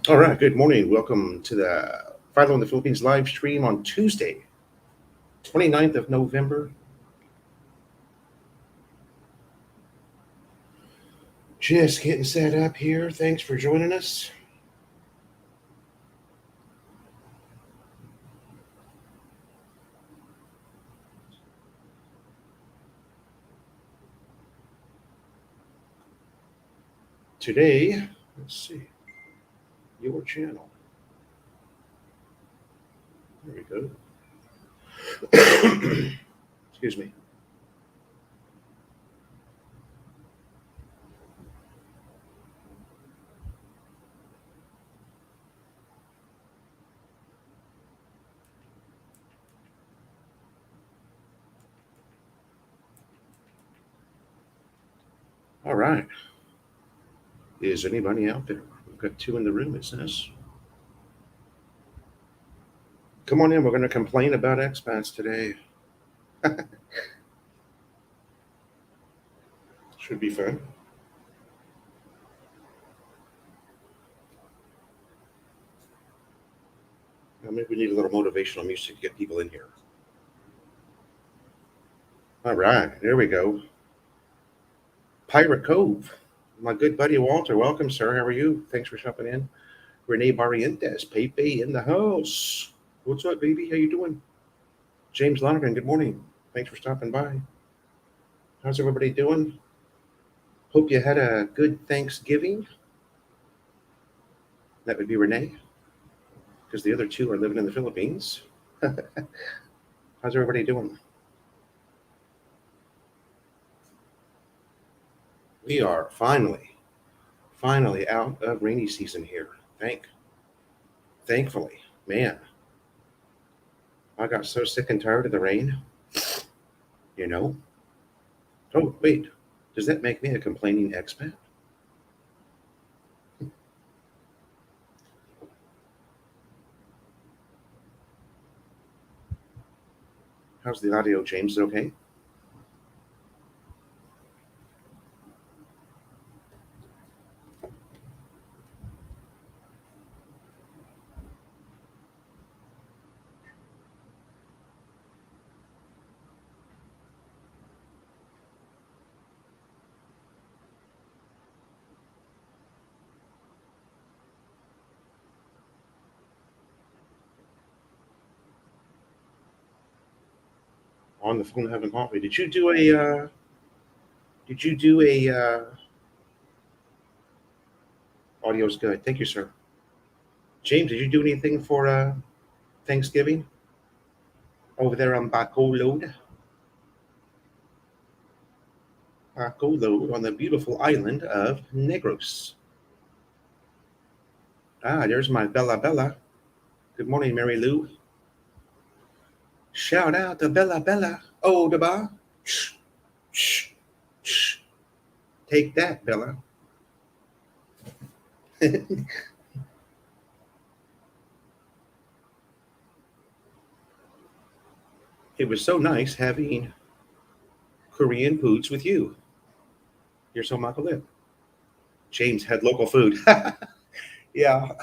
All right, good morning. Welcome to the Philo in the Philippines live stream on Tuesday, 29th of November. Just getting set up here. Thanks for joining us. Today, let's see, your channel. There we go. Excuse me. All right. Is anybody out there? We've got two in the room, it says. Come on in. We're going to complain about expats today. Should be fun. Well, maybe we need a little motivational music to get people in here. All right, there we go. Pirate Cove. My good buddy Walter, welcome, sir. How are you? Thanks for stopping in. Renee Barrientos, Pepe in the house. What's up, baby? How you doing? James Lonergan, good morning. Thanks for stopping by. How's everybody doing? Hope you had a good Thanksgiving. That would be Renee, because the other two are living in the Philippines. How's everybody doing? We are finally out of rainy season here. Thankfully, man, I got so sick and tired of the rain. You know. Oh wait, does that make me a complaining expat? How's the audio, James? Okay. On the phone having coffee. Did you do a? Did you do a? Audio's good. Thank you, sir. James, did you do anything for Thanksgiving over there on Bacolod on the beautiful island of Negros? Ah, there's my Bella Bella. Good morning, Mary Lou. Shout out to Bella Bella. Oh, the bar. Shh, shh, shh. Take that, Bella. It was so nice having Korean foods with you. You're so makalip. James had local food. Yeah,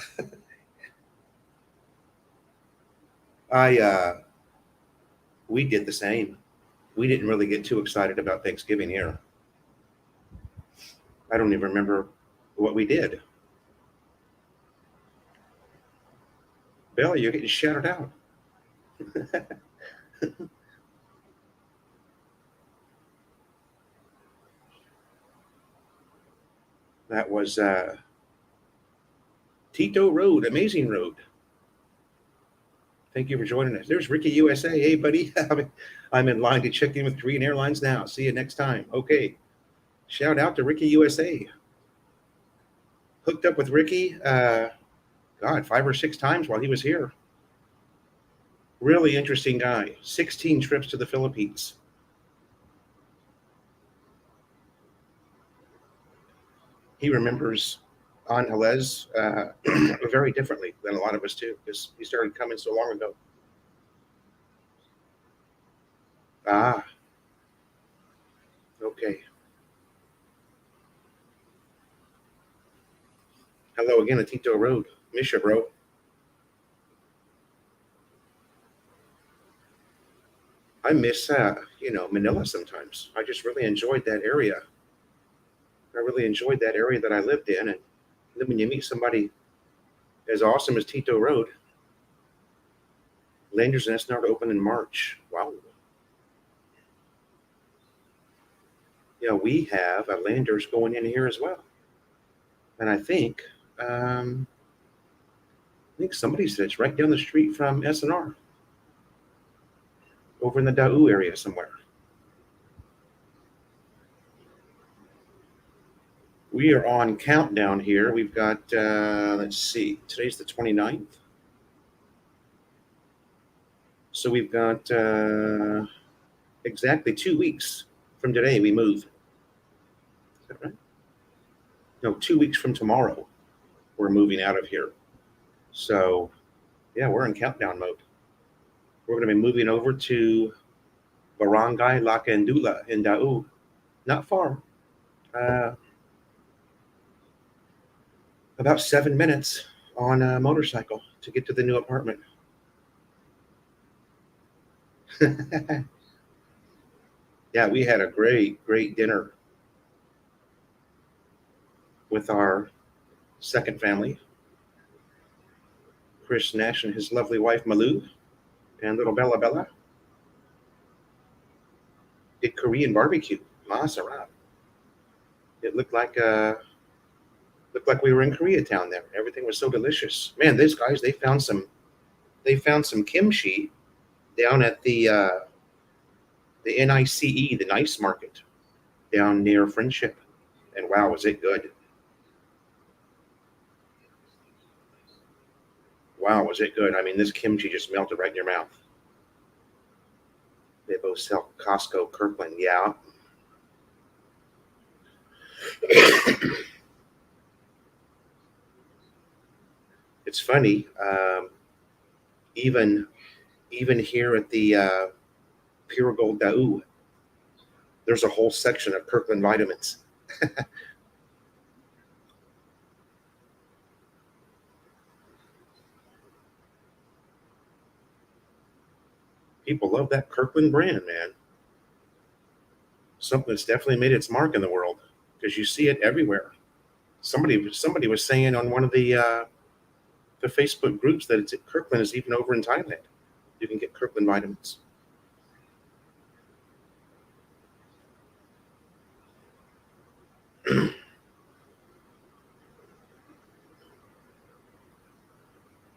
I we did the same. We didn't really get too excited about Thanksgiving here. I don't even remember what we did. Bella, you're getting shouted out. That was Tito Road, amazing road. Thank you for joining us. There's Ricky USA. Hey, buddy. I'm in line to check in with Korean Airlines now. See you next time. Okay. Shout out to Ricky USA. Hooked up with Ricky, God, 5 or 6 times while he was here. Really interesting guy. 16 trips to the Philippines. He remembers Angeles very differently than a lot of us do, because he started coming so long ago. Ah, okay. Hello again, Atito Road. Miss you, bro. I miss, Manila sometimes. I just really enjoyed that area. I really enjoyed that area that I lived in. And then when you meet somebody as awesome as Tito Road, Landers Nest not open in March. Wow. Yeah, we have a Landers going in here as well. And I think somebody said it's right down the street from SNR, over in the Da'u area somewhere. We are on countdown here. We've got, let's see, today's the 29th. So we've got exactly 2 weeks from today we move. Is that right? No, 2 weeks from tomorrow we're moving out of here. So, yeah, we're in countdown mode. We're going to be moving over to Barangay Lakandula in Da'u. Not far. About 7 minutes on a motorcycle to get to the new apartment. Yeah, we had a great, great dinner with our second family, Chris Nash and his lovely wife Malu, and little Bella Bella. Did Korean barbecue, Masarat. It looked like we were in Koreatown there. Everything was so delicious. Man, these guys they found some kimchi down at the NICE, the Nice Market, down near Friendship, and wow, was it good! Wow, was it good? I mean, this kimchi just melted right in your mouth. They both sell Costco Kirkland, yeah. It's funny, even here at the Pure Gold Da'u, there's a whole section of Kirkland vitamins. People love that Kirkland brand, man. Something that's definitely made its mark in the world because you see it everywhere. Somebody was saying on one of the Facebook groups that it's Kirkland is even over in Thailand. You can get Kirkland vitamins.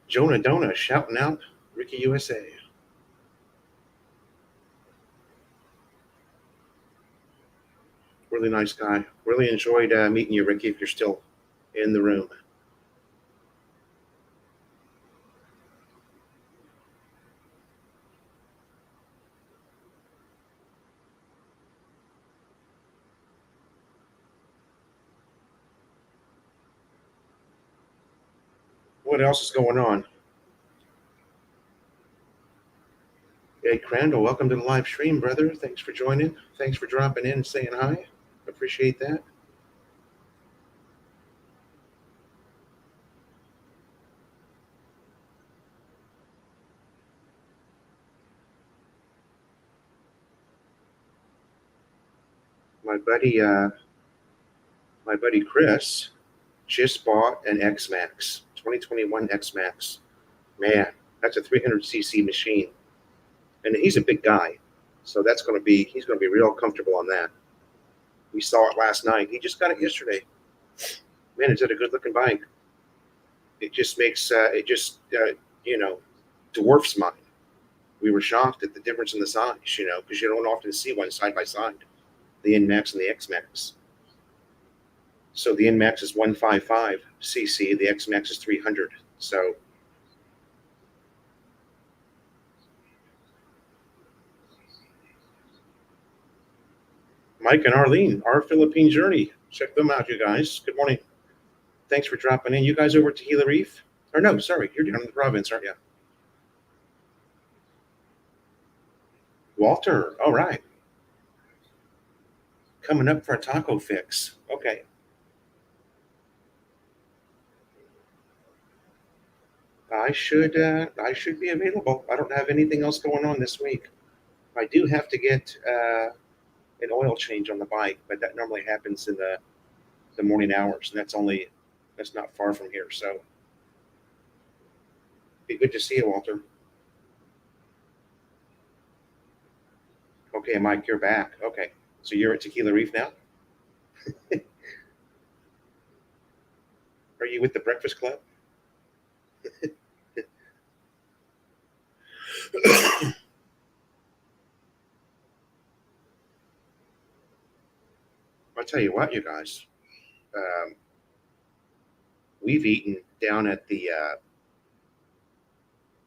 Jonah Dona shouting out Ricky USA. Really nice guy. Really enjoyed meeting you, Ricky, if you're still in the room. What else is going on? Hey, Crandall, welcome to the live stream, brother. Thanks for joining. Thanks for dropping in and saying hi. Appreciate that. My buddy Chris just bought an X-Max, 2021 X-Max. Man, that's a 300cc machine, and he's a big guy, so he's going to be real comfortable on that. We saw it last night. He just got it yesterday. Man, is that a good-looking bike? It just makes dwarfs mine. We were shocked at the difference in the size, because you don't often see one side by side, the NMAX and the XMAX. So the NMAX is 155cc, the XMAX is 300. So Mike and Arlene, Our Philippine Journey. Check them out, you guys. Good morning. Thanks for dropping in. You guys over to Gila Reef? Or no, sorry, you're down in the province, aren't you? Walter, all right. Coming up for a taco fix. Okay. I should be available. I don't have anything else going on this week. I do have to get an oil change on the bike, but that normally happens in the morning hours, and that's not far from here. So be good to see you, Walter. Okay, Mike, you're back. Okay, so you're at Tequila Reef now. Are you with the Breakfast Club? I'll tell you what, you guys. Um, we've eaten down at the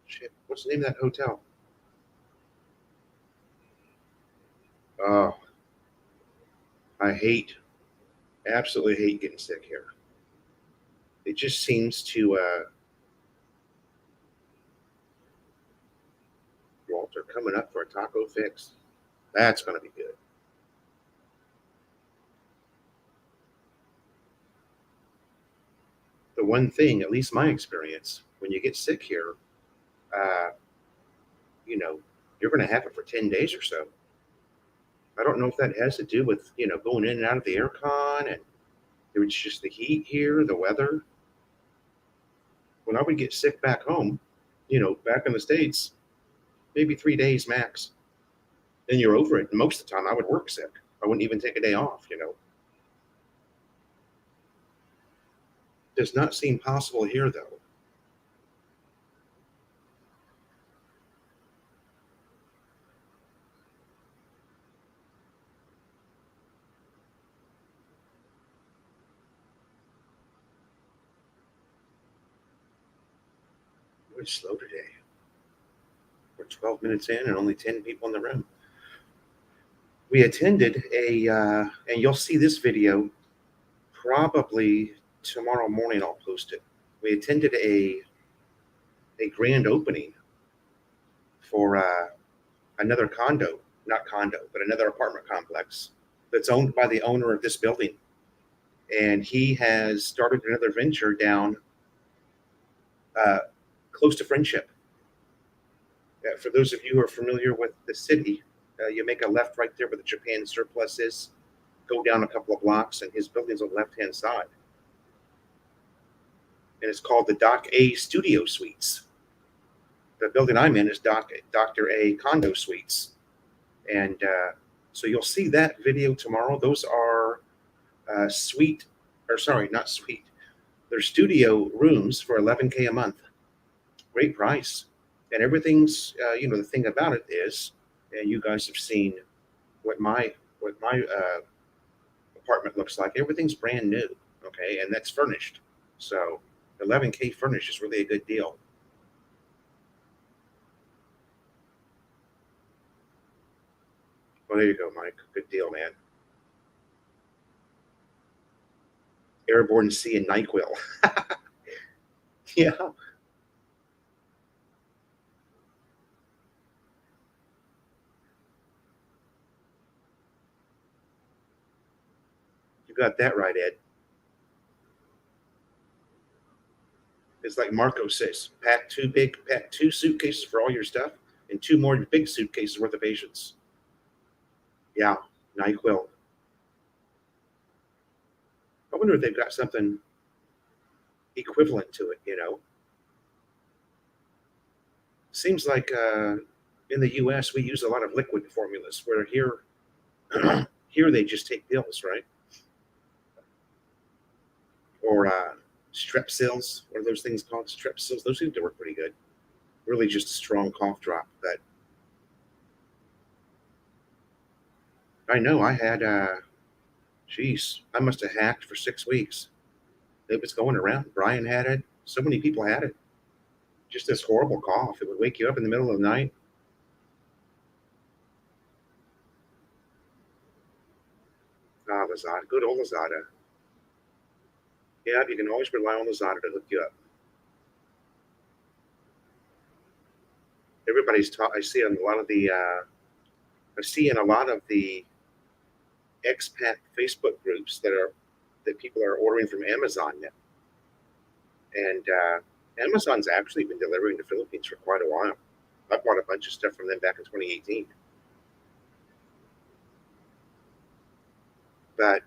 shit. What's the name of that hotel? Oh, I absolutely hate getting sick here. It just seems to Walter coming up for a taco fix. That's going to be good. The one thing, at least my experience, when you get sick here, uh, you know, you're going to have it for 10 days or so. I don't know if that has to do with, going in and out of the aircon and it's just the heat here, the weather. When I would get sick back home, back in the States, maybe 3 days max. Then you're over it. And most of the time I would work sick. I wouldn't even take a day off. Does not seem possible here, though. Really slow today. We're 12 minutes in and only 10 people in the room. We attended and you'll see this video probably tomorrow morning. I'll post it. We attended a grand opening for another another apartment complex that's owned by the owner of this building. And he has started another venture down uh, close to Friendship. For those of you who are familiar with the city, you make a left right there where the Japan surplus is, go down a couple of blocks, and his building's on the left-hand side. And it's called the Doc A Studio Suites. The building I'm in is Dr. A Condo Suites. And so you'll see that video tomorrow. Those are not suite. They're studio rooms for $11K a month. Great price. And everything's, the thing about it is, and you guys have seen what my apartment looks like. Everything's brand new, okay, and that's furnished. So 11K furnished is really a good deal. Well, there you go, Mike. Good deal, man. Airborne Sea and NyQuil. Yeah. You got that right, Ed. It's like Marco says, pack two suitcases for all your stuff and two more big suitcases worth of patience. Yeah, NyQuil. I wonder if they've got something equivalent to it. Seems like in the U.S. we use a lot of liquid formulas, where here here they just take pills, right? Or Strepsils. What are those things called? Strepsils. Those seem to work pretty good. Really just a strong cough drop. But I know I had, I must have hacked for 6 weeks. It was going around. Brian had it. So many people had it. Just this horrible cough. It would wake you up in the middle of the night. Ah, Lazada. Good old Lazada. Yeah, you can always rely on Lazada to hook you up. Everybody's taught. I see in a lot of the expat Facebook groups that people are ordering from Amazon now. And Amazon's actually been delivering to the Philippines for quite a while. I bought a bunch of stuff from them back in 2018. But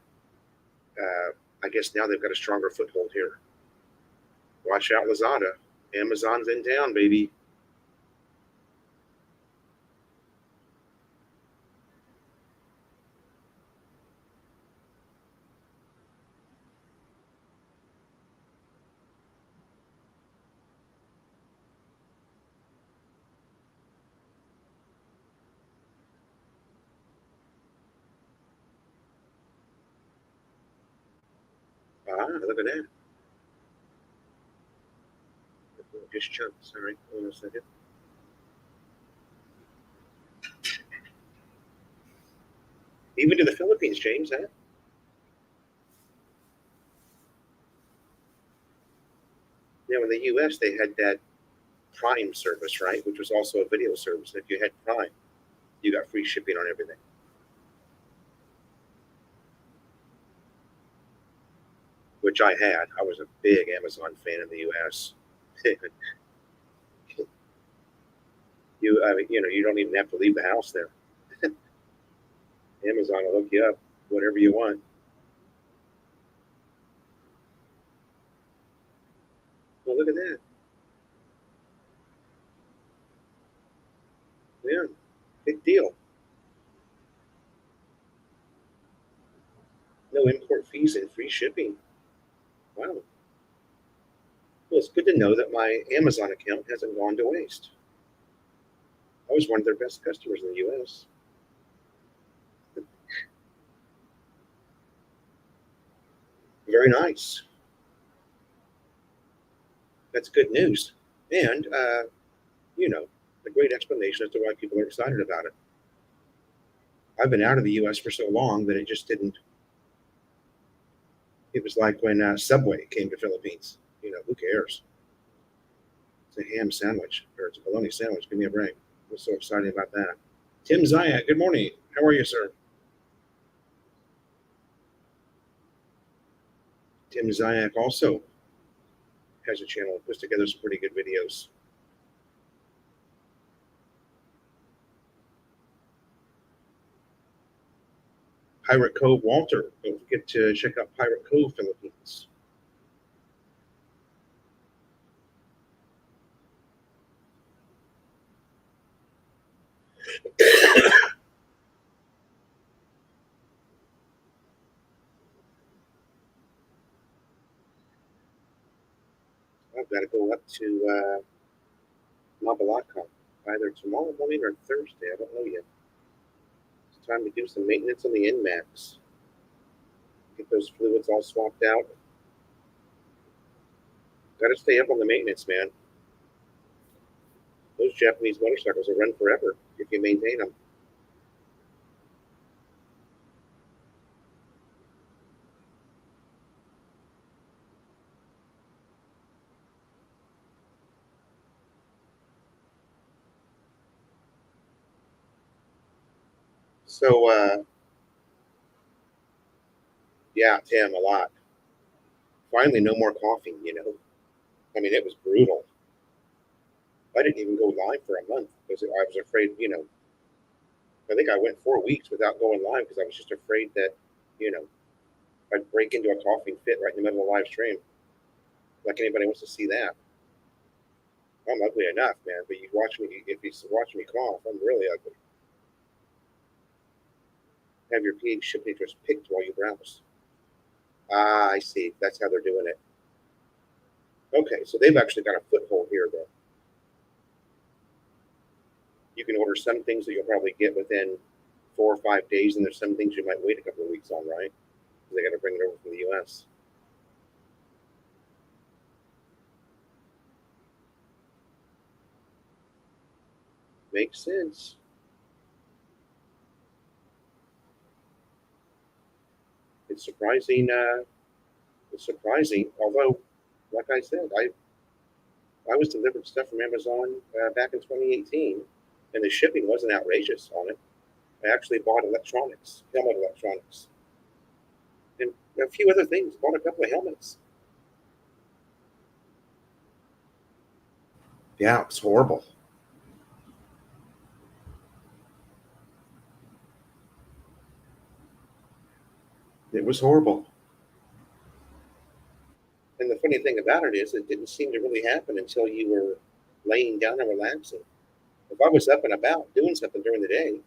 I guess now they've got a stronger foothold here. Watch out, Lazada. Amazon's in town, baby. Ah, look at that. Just chunks. Sorry. Hold on a second. Even to the Philippines, James, huh? Now, in the U.S., they had that Prime service, right? Which was also a video service. And if you had Prime, you got free shipping on everything. Which I had. I was a big Amazon fan in the U.S. You don't even have to leave the house there. Amazon will hook you up, whatever you want. Well, look at that. Yeah, big deal. No import fees and free shipping. Wow. Well, it's good to know that my Amazon account hasn't gone to waste. I was one of their best customers in the U.S. Very nice. That's good news. And, a great explanation as to why people are excited about it. I've been out of the U.S. for so long that it just didn't. It was like when Subway came to Philippines. Who cares? It's a ham sandwich or it's a bologna sandwich. Give me a break. I was so excited about that. Tim Zayat, good morning. How are you, sir? Tim Zayat also has a channel that puts together some pretty good videos. Pirate Cove Walter. Don't forget to check out Pirate Cove Philippines. I've got to go up to Mabalaca either tomorrow morning or Thursday. I don't know yet. It's time to do some maintenance on the NMAX. Get those fluids all swapped out. Got to stay up on the maintenance, man. Those Japanese motorcycles will run forever if you maintain them. So, yeah, Tim, a lot. Finally, no more coughing. I mean, it was brutal. I didn't even go live for a month because I was afraid. I think I went 4 weeks without going live because I was just afraid that, you know, I'd break into a coughing fit right in the middle of a live stream. Like anybody wants to see that. I'm ugly enough, man. But if you watch me cough, I'm really ugly. Have your pH temperatures picked while you browse. Ah, I see. That's how they're doing it. Okay, so they've actually got a foothold here, then. You can order some things that you'll probably get within 4 or 5 days, and there's some things you might wait a couple of weeks on, right? They got to bring it over from the U.S. Makes sense. It's surprising. It's surprising. Although, like I said, I was delivered stuff from Amazon back in 2018, and the shipping wasn't outrageous on it. I actually bought electronics, helmet electronics, and a few other things. Bought a couple of helmets. Yeah, it was horrible. It was horrible. And the funny thing about it is, it didn't seem to really happen until you were laying down and relaxing. If I was up and about doing something during the day,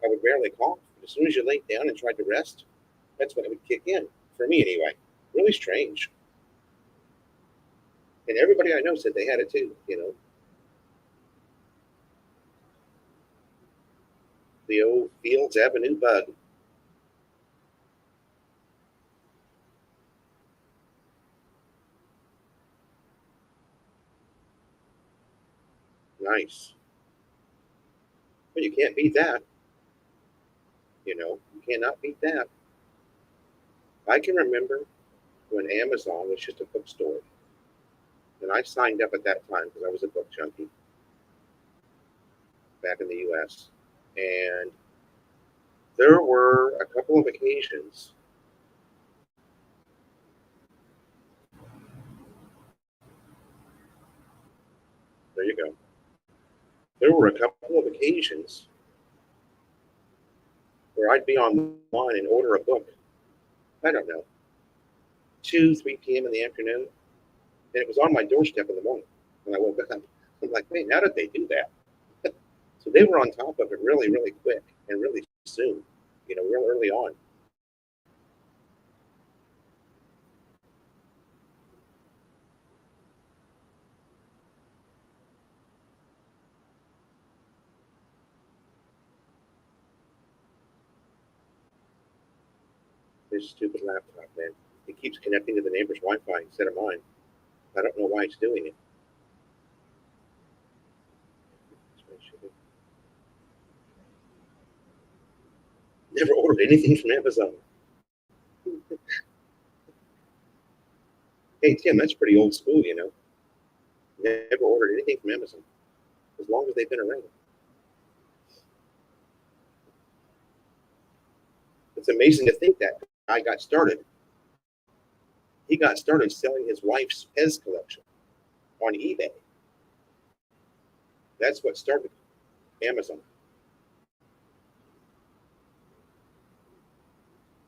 I would barely cough. But as soon as you laid down and tried to rest, that's when it would kick in. For me, anyway. Really strange. And everybody I know said they had it too. The old Fields Avenue bug. Nice. But you can't beat that. You cannot beat that. I can remember when Amazon was just a bookstore. And I signed up at that time because I was a book junkie back in the US. And there were a couple of occasions. There you go. There were a couple of occasions where I'd be online and order a book. I don't know, 2, 3 p.m. in the afternoon, and it was on my doorstep in the morning when I woke up. I'm like, man, how did they do that? So they were on top of it really, really quick and really soon, real early on. This stupid laptop, man. It keeps connecting to the neighbor's Wi-Fi instead of mine. I don't know why it's doing it. Never ordered anything from Amazon. Hey, Tim, that's pretty old school. Never ordered anything from Amazon as long as they've been around. It's amazing to think that guy got started. He got started selling his wife's Pez collection on eBay. That's what started Amazon.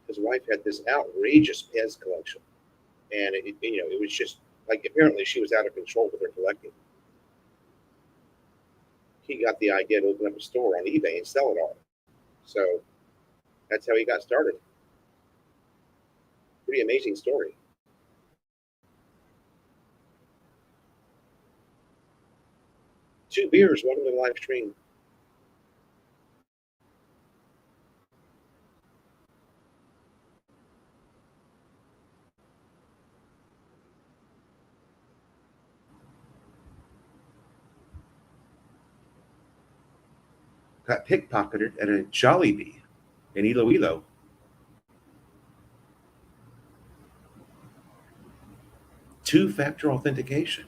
His wife had this outrageous Pez collection, and it was just like apparently she was out of control with her collecting. He got the idea to open up a store on eBay and sell it all. So that's how he got started. Pretty amazing story. Two beers. Welcome to the live stream. Got pickpocketed at a Jollibee in Iloilo. Two-factor authentication.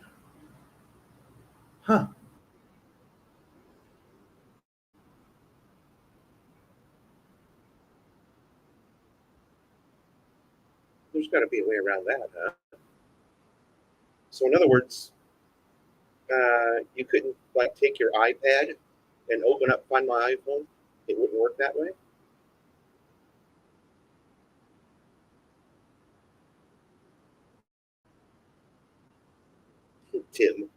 Huh. There's got to be a way around that, huh? So in other words, you couldn't like take your iPad and open up Find My iPhone. It wouldn't work that way. Tim.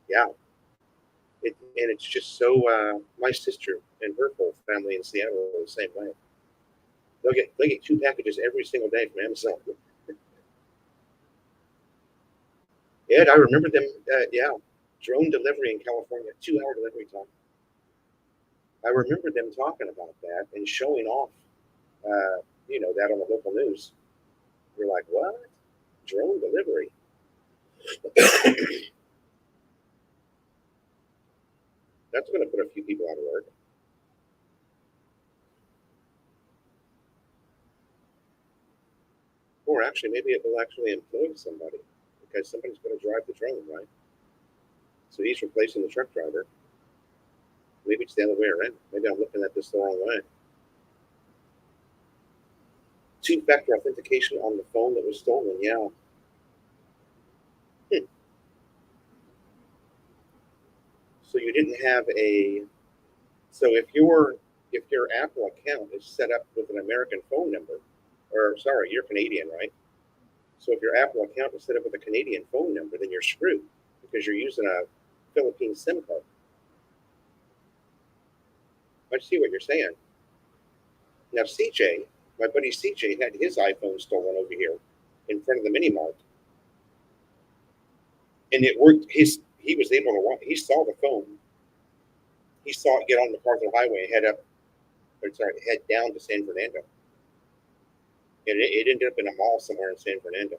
Yeah. And it's just so. My sister and her whole family in Seattle are the same way. They get 2 packages every single day from Amazon. Ed, I remember them. Yeah, drone delivery in California, 2 hour delivery time. I remember them talking about that and showing off, that on the local news. We're like, what? Drone delivery? That's going to put a few people out of work. Or actually, maybe it will actually employ somebody because somebody's going to drive the drone, right? So he's replacing the truck driver. Maybe it's the other way around. Maybe I'm looking at this the wrong way. Two-factor authentication on the phone that was stolen. Yeah. Hmm. So you didn't have a. So if your Apple account is set up with an American phone number, or sorry, you're Canadian, right? So if your Apple account is set up with a Canadian phone number, then you're screwed because you're using a Philippine SIM card. I see what you're saying. Now, CJ, my buddy CJ, had his iPhone stolen over here in front of the mini mart, and it worked. He was able to watch. He saw the phone. He saw it get on the MacArthur Highway and head down to San Fernando, and it ended up in a mall somewhere in San Fernando.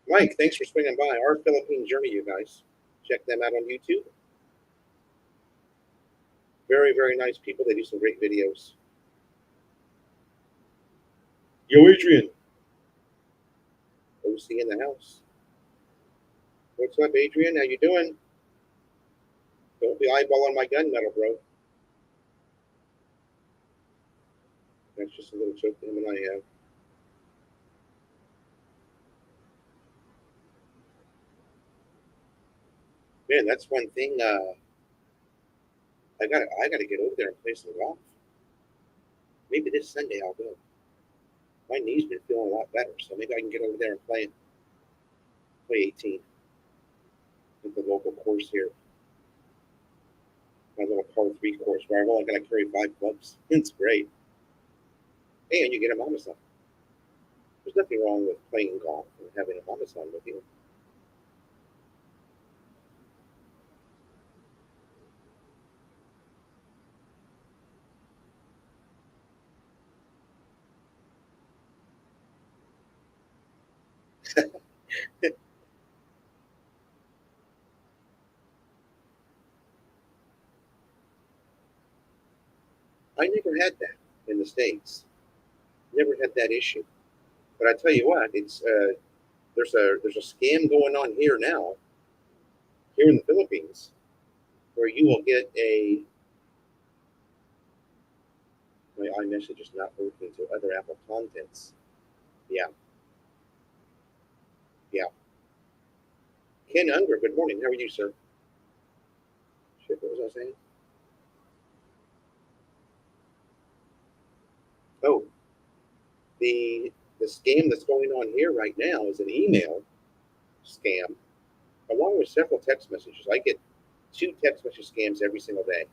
Mike, thanks for swinging by. Our Philippine Journey, you guys. Check them out on YouTube. Very, very nice people. They do some great videos. Yo, Adrian. OC in the house. What's up, Adrian? How you doing? Don't be eyeballing my gunmetal, bro. That's just a little joke that him and I have. Man, that's one thing. I gotta get over there and play some golf. Maybe this Sunday I'll go. My knee's been feeling a lot better, so maybe I can get over there and play 18 at the local course here. My little par 3 course where I'm only gonna carry 5 clubs. It's great. And you get a mama son. There's nothing wrong with playing golf and having a mama son with you. I never had that in the States. Never had that issue. But I tell you what, it's there's a scam going on here now, here in the Philippines, where you will get a my iMessage is not working to other Apple contents. Yeah, yeah. Ken Unger, good morning. How are you, sir? Shit, what was I saying? Oh, the scam that's going on here right now is an email scam, along with several text messages. I get 2 text message scams every single day,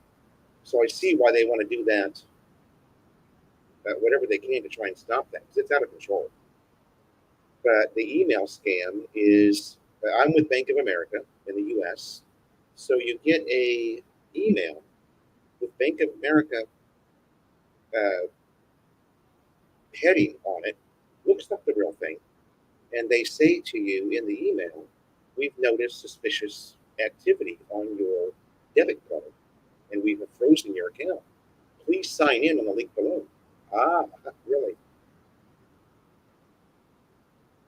so I see why they want to do that. Whatever they can to try and stop that because it's out of control. But the email scam is I'm with Bank of America in the U.S. So you get a email with Bank of America uh, heading on it, looks like the real thing, and they say to you in the email, "We've noticed suspicious activity on your debit card, and we've frozen your account. Please sign in on the link below." Ah, really?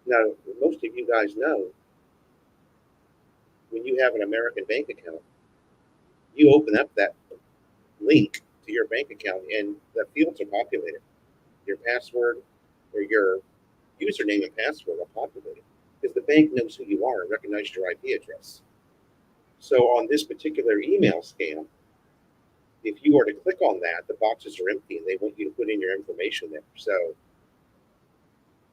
Now, most of you guys know when you have an American bank account, you open up that link to your bank account and the fields are populated. Your password or your username and password are populated because the bank knows who you are and recognizes your IP address. So on this particular email scam, if you were to click on that, the boxes are empty and they want you to put in your information there. So,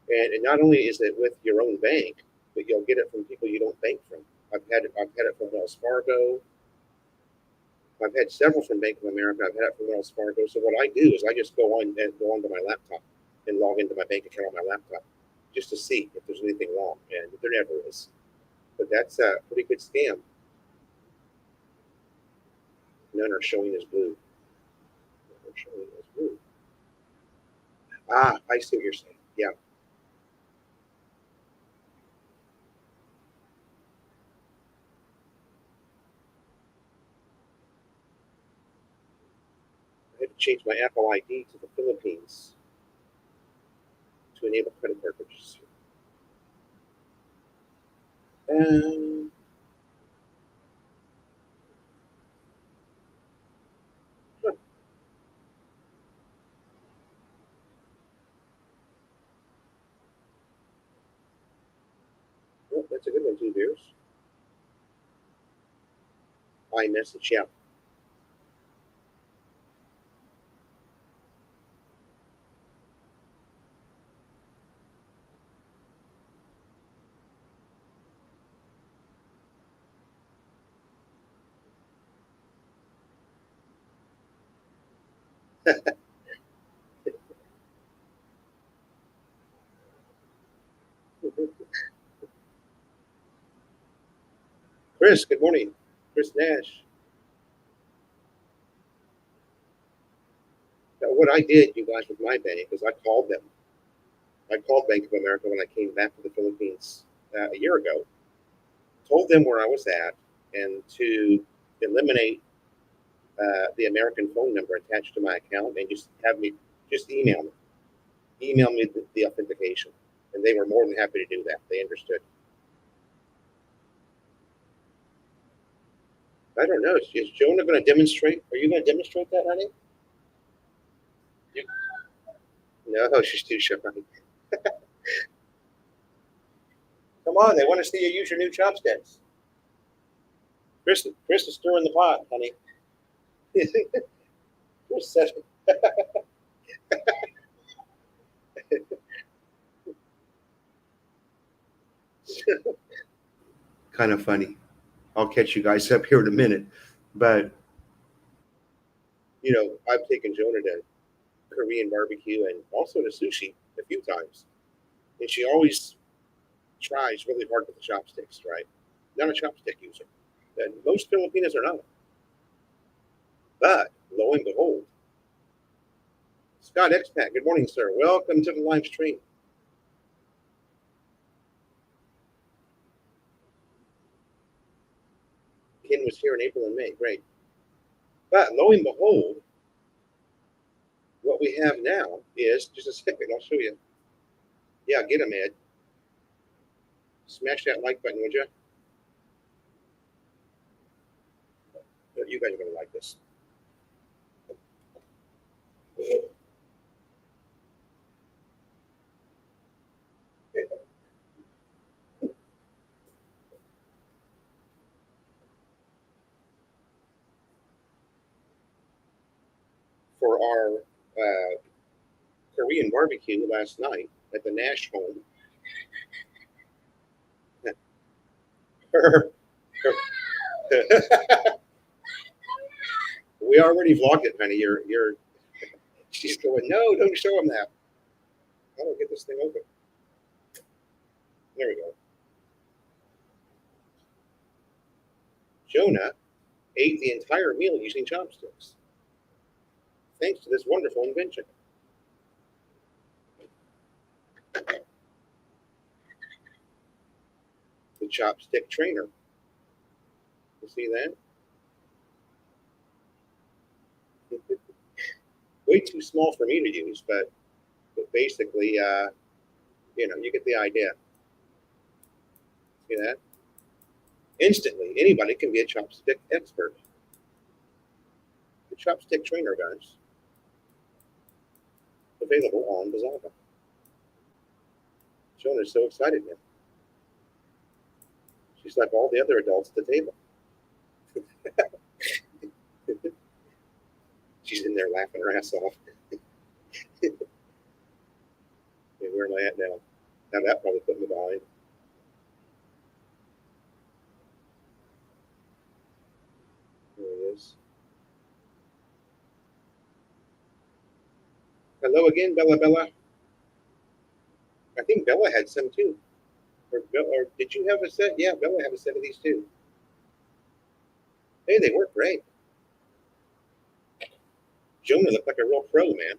and not only is it with your own bank, but you'll get it from people you don't bank from. I've had it from Wells Fargo. I've had several from Bank of America. I've had it from Wells Fargo. So what I do is I just go onto my laptop and log into my bank account on my laptop just to see if there's anything wrong, and there never is. But that's a pretty good scam. None are showing as blue. None are showing as blue. Ah, I see what you're saying. Yeah. I had to change my Apple ID to the Philippines to enable credit card purchases. Um, That's a good one, 2 beers. iMessage, yeah. Chris, good morning. Chris Nash. Now, what I did, you guys, with my bank is I called them. I called Bank of America when I came back to the Philippines a year ago, told them where I was at, and to eliminate the American phone number attached to my account and just have me just email me the authentication. And they were more than happy to do that. They understood. I don't know. Is Jonah going to demonstrate? Are you going to demonstrate that, honey? You, no, she's too shy. Come on, they want to see you use your new chopsticks. Chris is stirring the pot, honey. Chris said, kind of funny. I'll catch you guys up here in a minute. But, I've taken Jonah to Korean barbecue and also to sushi a few times. And she always tries really hard with the chopsticks, right? Not a chopstick user. And most Filipinos are not. But lo and behold, Scott Expat, good morning, sir. Welcome to the live stream. Ken was here in April and May. Great. But lo and behold, what we have now is just a second. I'll show you. Yeah, get him, Ed. Smash that like button, would you? You guys are going to like this. For our Korean barbecue last night at the Nash home, we already vlogged it, honey. She's going, no, don't show him that. How do I get this thing open? There we go. Jonah ate the entire meal using chopsticks, thanks to this wonderful invention. The chopstick trainer. You see that? Way too small for me to use, but basically, you get the idea. See that? Instantly, anybody can be a chopstick expert. The chopstick trainer, guys. Available on Bazaga. Jonah's so excited now. She's like all the other adults at the table. She's in there laughing her ass off. Okay, where am I at now? Now that probably put me behind. There it is. Hello again, Bella. I think Bella had some too. Or did you have a set? Yeah, Bella had a set of these too. Hey, they work great. Jonah looked like a real pro, man.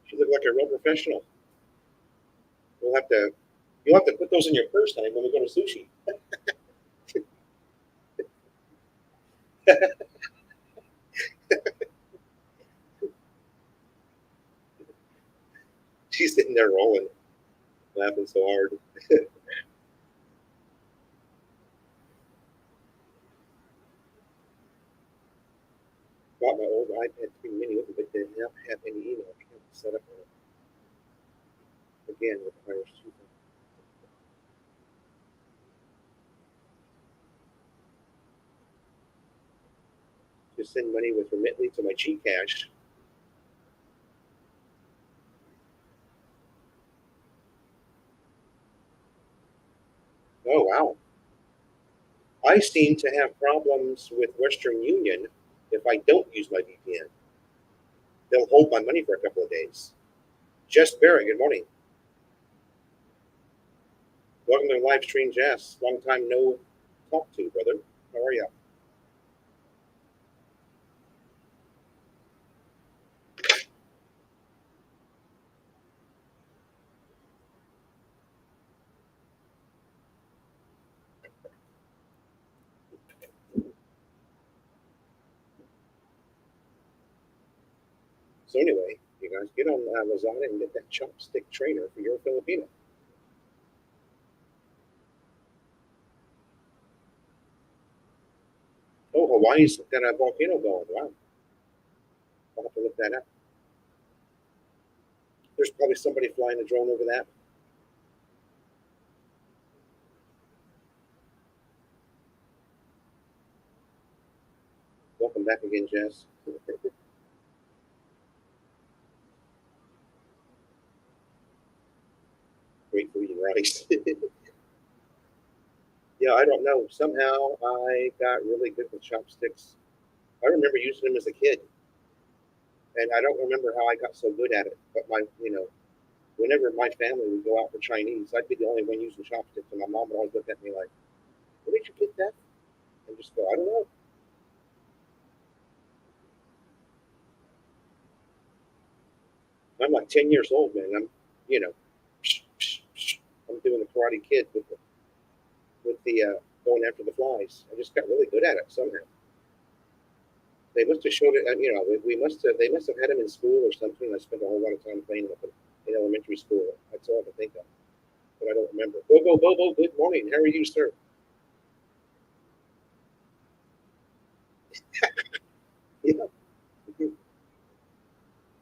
She looked like a real professional. You'll have to put those in your purse, honey, when we go to sushi. She's sitting there rolling, laughing so hard. Got my old iPad 3 mini with it, but did not have any email account set up on it. Again, requires two. To send money with Remitly to my Gcash. Oh wow. I seem to have problems with Western Union if I don't use my VPN. They'll hold my money for a couple of days. Jess Barrett, good morning. Welcome to Livestream, Jess. Long time no talk to, brother. How are you? So anyway, you guys get on Lazada and get that chopstick trainer for your Filipino. Oh, Hawaii's got a volcano going. Wow. I'll have to look that up. There's probably somebody flying a drone over that. Welcome back again, Jess. Great for eating rice. Yeah, I don't know. Somehow I got really good with chopsticks. I remember using them as a kid, and I don't remember how I got so good at it. But whenever my family would go out for Chinese, I'd be the only one using chopsticks, and my mom would always look at me like, "Where did you get that?" And just go, "I don't know." I'm like 10 years old, man. You know, I'm doing the Karate Kid with the going after the flies. I just got really good at it somehow. They must have showed it. We must have. They must have had him in school or something. I spent a whole lot of time playing with him in elementary school. That's all I can think of, but I don't remember. Bobo, Bobo. Good morning. How are you, sir? Yeah.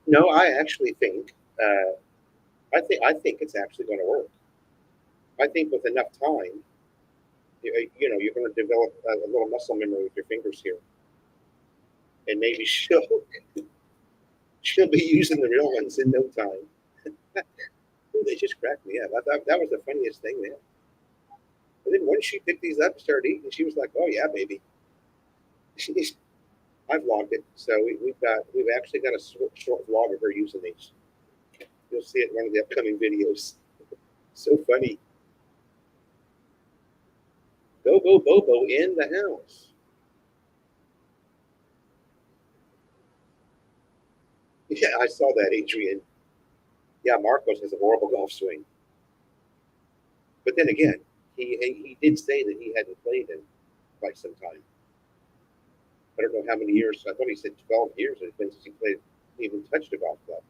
No, I actually think. I think it's actually going to work. I think with enough time, you're going to develop a little muscle memory with your fingers here, and maybe she'll be using the real ones in no time. They just cracked me up. I thought that was the funniest thing, man. And then once she picked these up and started eating, she was like, "Oh yeah, baby." She's, I've logged it, so we've actually got a short vlog of her using these. You'll see it in one of the upcoming videos. So funny. Go go Bobo in the house. Yeah, I saw that, Adrian. Yeah, Marcos has a horrible golf swing. But then again, he did say that he hadn't played in quite some time. I don't know how many years. I thought he said 12 years it's been since he played, even touched a golf club.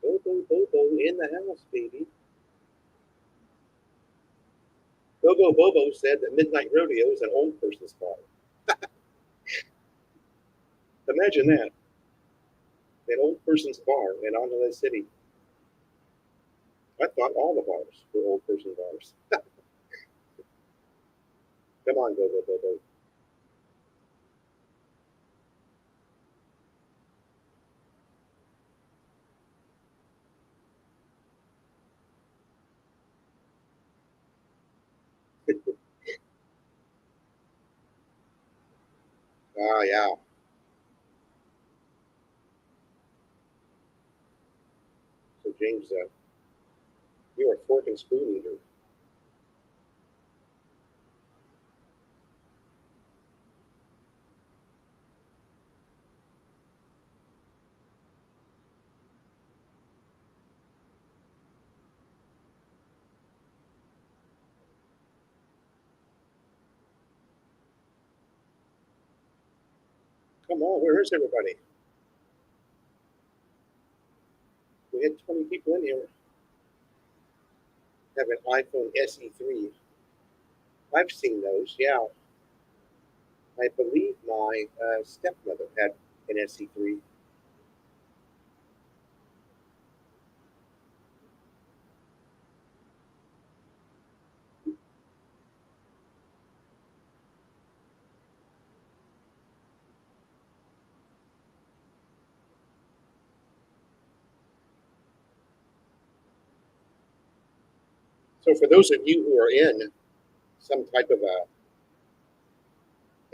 Bobo Bobo in the house, baby. Bobo Bobo said that Midnight Rodeo is an old person's bar. Imagine that. An old person's bar in Honolulu City. I thought all the bars were old person bars. Come on, Bobo Bobo. Ah, yeah. So, James, you're a fork and spoon eater. Come on, where is everybody? We had 20 people in here. Have an iPhone SE3. I've seen those, yeah. I believe my stepmother had an SE3. So for those of you who are in some type of a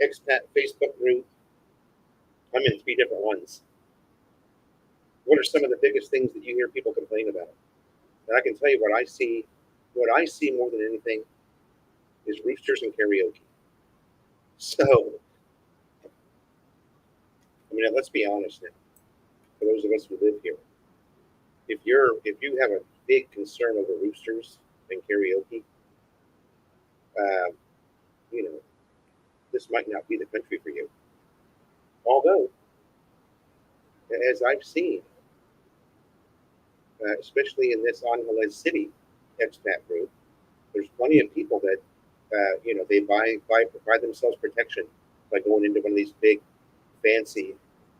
expat Facebook group, I'm in 3 different ones. What are some of the biggest things that you hear people complain about? And I can tell you what I see. What I see more than anything is roosters and karaoke. So, I mean, let's be honest now. For those of us who live here, if you have a big concern over roosters and karaoke, uh, you know, this might not be the country for you. Although, as I've seen, especially in this Angeles City expat group, there's plenty of people that they buy themselves protection by going into one of these big fancy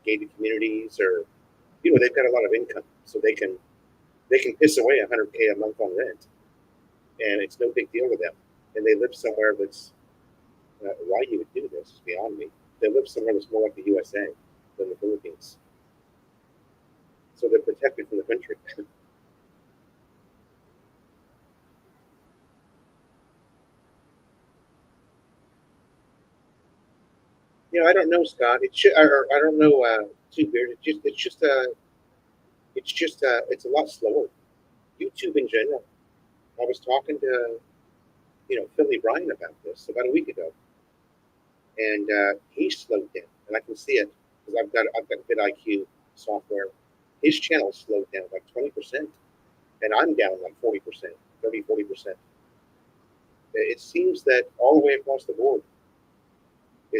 gated communities, or they've got a lot of income, so they can piss away 100K a month on rent, and it's no big deal to them. And they live somewhere that's why you would do this is beyond me. They live somewhere that's more like the USA than the Philippines, so they're protected from the country. I don't know, Scott. It should, or I don't know, too weird. It's a lot slower. YouTube in general. I was talking to Philly Bryan about this about a week ago, and he slowed down, and I can see it because I've got vidIQ software. His channel slowed down like 20%, and I'm down like 40%, 30, 40%. It seems that all the way across the board,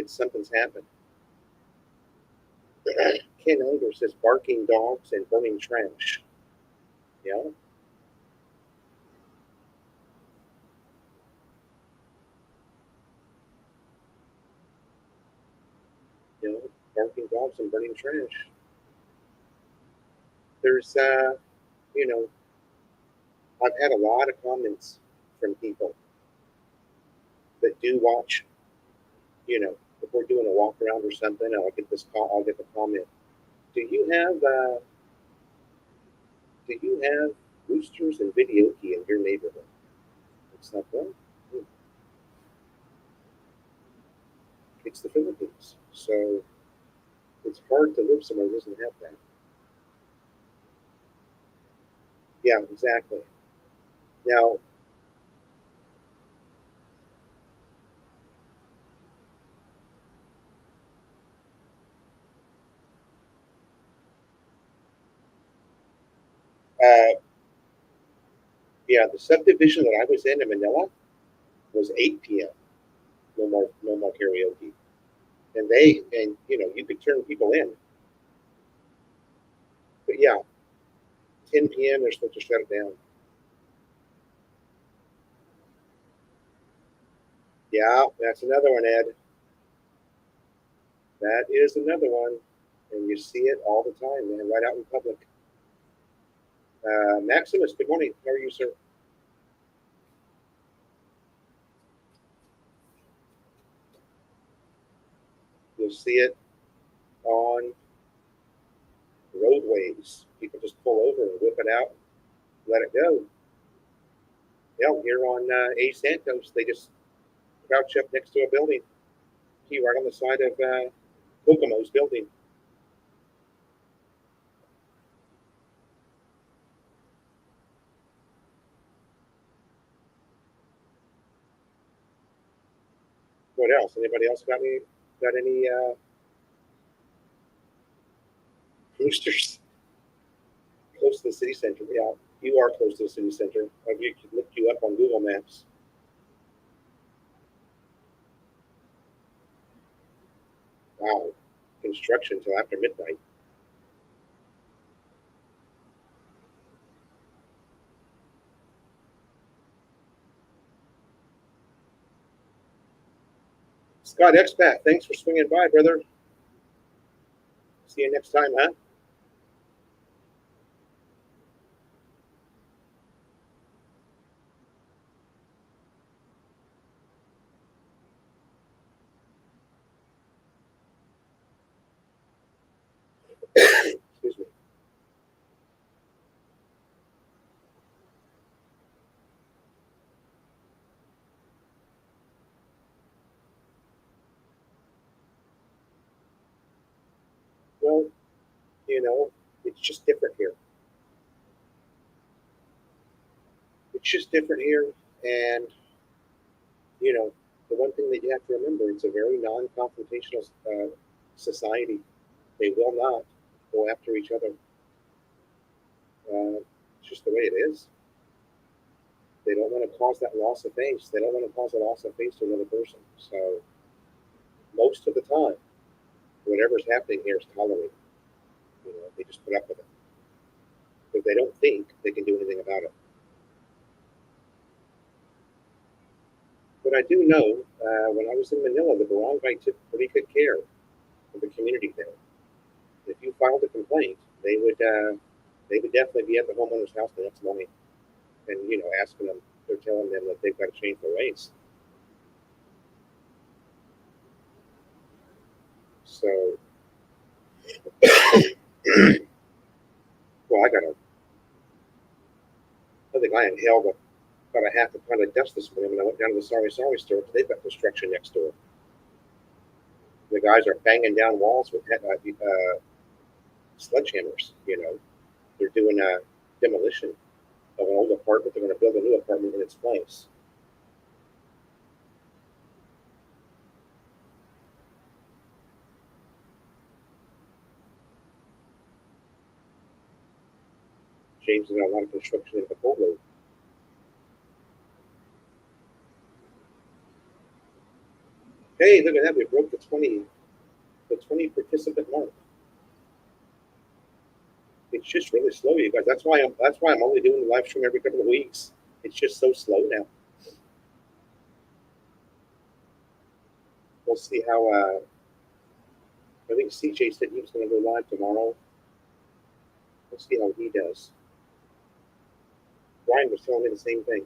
something's happened. Ken Elder says barking dogs and burning trash. Yeah, barking dogs and burning trash. There's, you know, I've had a lot of comments from people that do watch. If we're doing a walk around or something, I'll get the comment. Do you have roosters and videoke in your neighborhood? It's like, well, it's the Philippines, so it's hard to live somewhere that doesn't have that. Yeah, exactly. Now, uh, yeah, the subdivision that I was in Manila was 8 p.m. No more karaoke, and you could turn people in, but yeah, 10 p.m. they're supposed to shut it down. Yeah, that's another one, Ed. That is another one, and you see it all the time, man, right out in public. Maximus, good morning. How are you, sir? You'll see it on roadways. People just pull over and whip it out, let it go. Here on A Santos, they just crouch up next to a building. Right on the side of Kokomo's building. What else? Anybody else got any roosters close to the city center? Yeah, you are close to the city center. Have you looked you up on Google Maps? Wow, construction until after midnight. Scott Expat, thanks for swinging by, brother. See you next time, huh? Excuse me. Well, it's just different here. It's just different here. And, the one thing that you have to remember, it's a very non-confrontational society. They will not go after each other. It's just the way it is. They don't want to cause that loss of face. They don't want to cause a loss of face to another person. So most of the time, whatever's happening here is tolerated. They just put up with it. Because they don't think they can do anything about it. But I do know, when I was in Manila, the barangay took pretty good care of the community there. If you filed a complaint, they would definitely be at the homeowner's house the next morning, and asking them, they're telling them that they've got to change their ways. So, well, I think I inhaled about a half a pound of dust this morning when I went down to the sorry store because they've got construction next door. The guys are banging down walls with sledgehammers. They're doing a demolition of an old apartment. They're going to build a new apartment in its place. James has got a lot of construction in the Philo. Hey, look at that! We broke the 20 participant mark. It's just really slow, you guys. That's why I'm only doing the live stream every couple of weeks. It's just so slow now. We'll see how. I think CJ said he was going to go live tomorrow. We'll see how he does. Brian was telling me the same thing.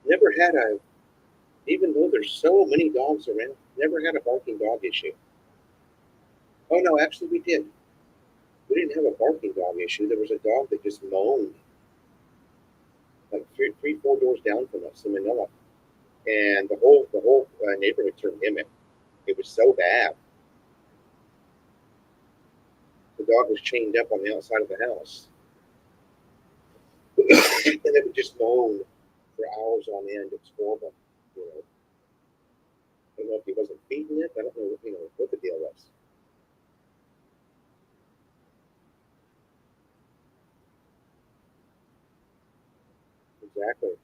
Never had even though there's so many dogs around, never had a barking dog issue. Oh no, actually we did. We didn't have a barking dog issue. There was a dog that just moaned like three, 4 doors down from us in Manila, and the whole neighborhood turned him in. It was so bad. The dog was chained up on the outside of the house, and it would just moan for hours on end. It's horrible. I don't know if he wasn't feeding it. I don't know, what the deal was. Exactly.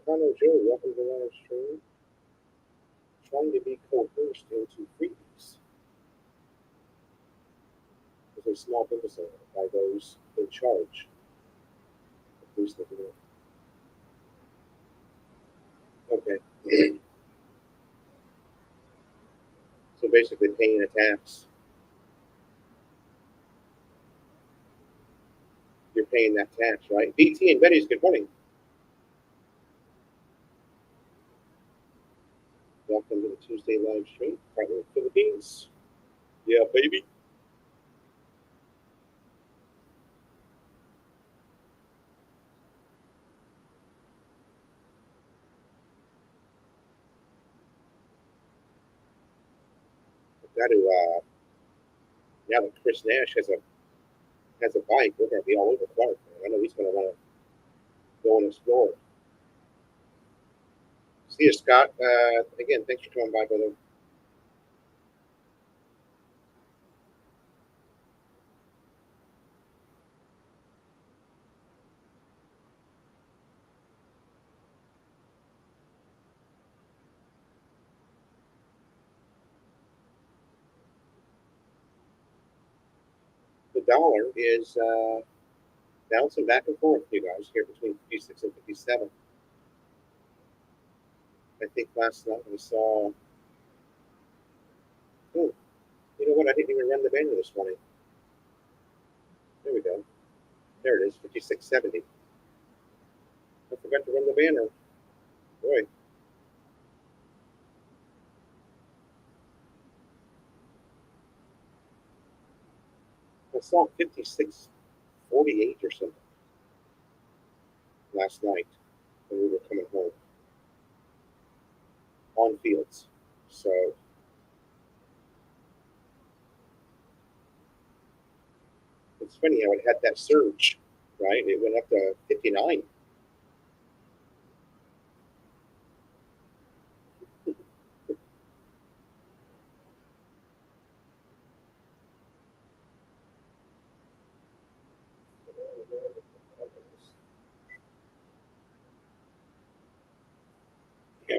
Connor Joe, welcome to the live stream. Trying to be coerced into freebies is a small business owner by those in charge of police looking in. Okay. So basically paying a tax. You're paying that tax, right? BT and Betty's, good morning. Welcome to the Tuesday live stream. Partner Philippines. Yeah, baby. Got to now that Chris Nash has a bike, we're going to be all over Clark. I know he's going to want to go and explore. See you, Scott. Again, thanks for coming by, brother. The dollar is bouncing back and forth, you guys, here between 56 and 57. I think last night we saw. Oh, you know what? I didn't even run the banner this morning. There we go. There it is, 56.70. I forgot to run the banner. Boy. I saw 56.48 or something last night when we were coming home on fields. So it's funny how it had that surge, right? It went up to 59. Yeah.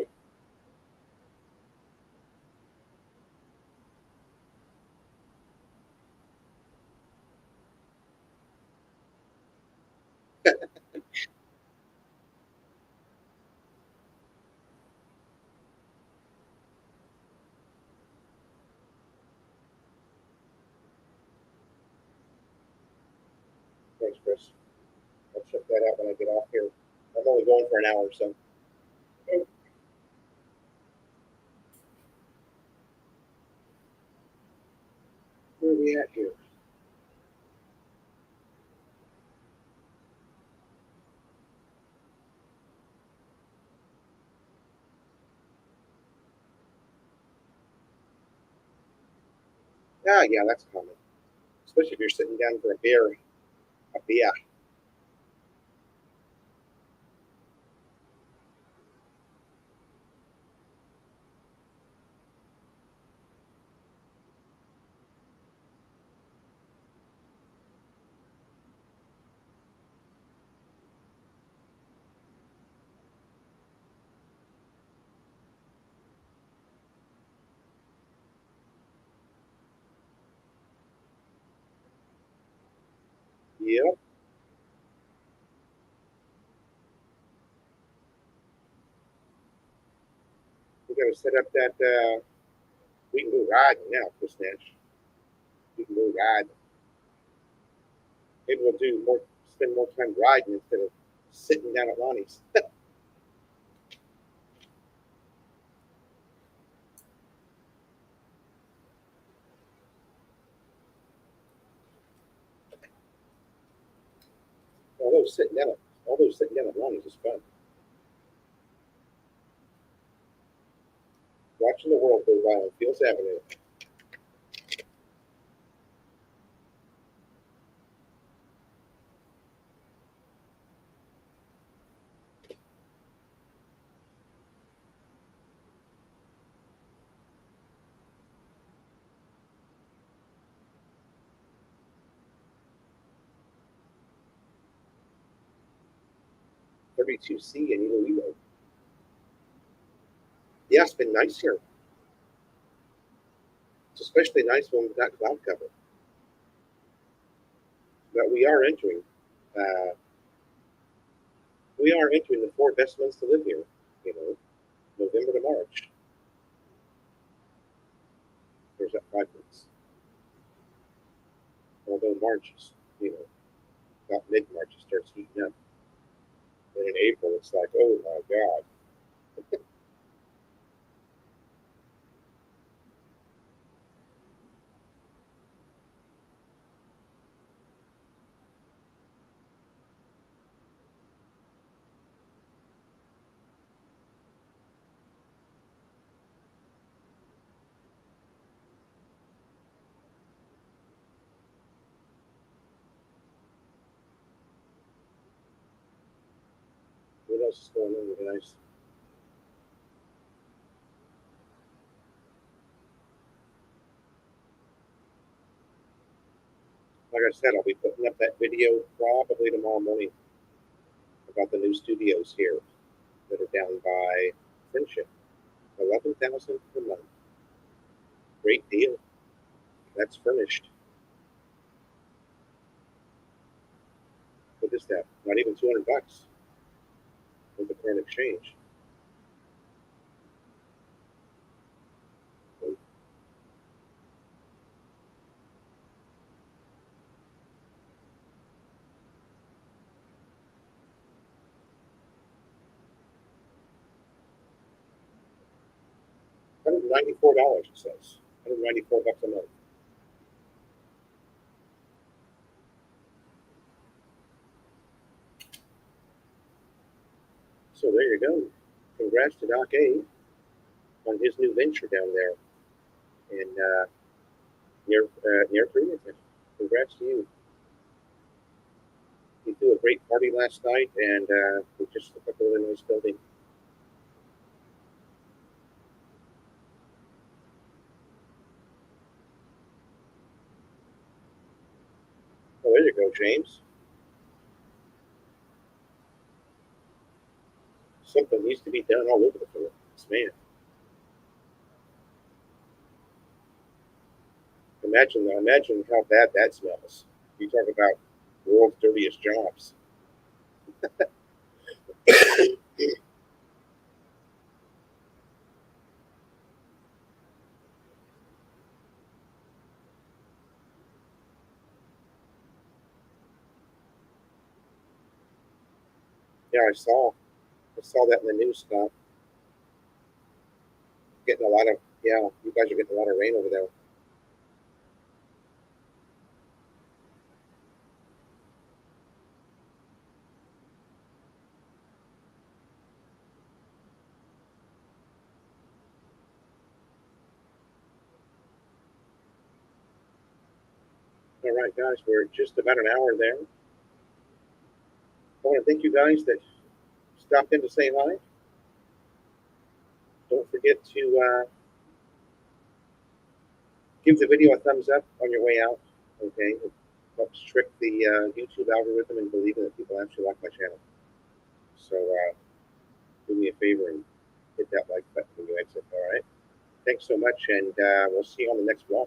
Thanks, Chris. I'll check that out when I get off here. I'm only going for an hour, so. Where are we at here? Ah, yeah, that's common. Especially if you're sitting down for a beer. A beer. Yep. We got to set up that. We can go riding now, Chris Nash. We can go riding. Maybe we'll do more, spend more time riding instead of sitting down at Lonnie's. Although sitting down at Lonnie's is fun. Watching the world go by on Fields Avenue. 32C in Iloilo. Yeah, it's been nice here. It's especially nice when we've got cloud cover. But uh, we are entering the 4 best months to live here. You know, November to March. There's that 5 months. Although March is, about mid-March it starts heating up. And in April it's like, oh my God. else is going on, guys? Like I said, I'll be putting up that video probably tomorrow morning about the new studios here that are down by Friendship. 11,000 per month. Great deal. That's furnished. What is that? Not even $200 with the current exchange. $194, it says. $194 a month. So there you go. Congrats to Doc A on his new venture down there in near Freemason. Congrats to you. He threw a great party last night, and we just took up a really nice building. Oh, there you go, James. Something needs to be done all over the place, man. Imagine how bad that smells. You talk about world's dirtiest jobs. Yeah, I saw that in the news, Scott. Getting a lot of yeah, you guys are getting a lot of rain over there. All right, guys, we're just about an hour there. I want to thank you guys that stopped in to say hi. Don't forget to give the video a thumbs up on your way out. Okay, it helps trick the YouTube algorithm and believing that people actually like my channel. So do me a favor and hit that like button when you exit. All right. Thanks so much, and we'll see you on the next vlog.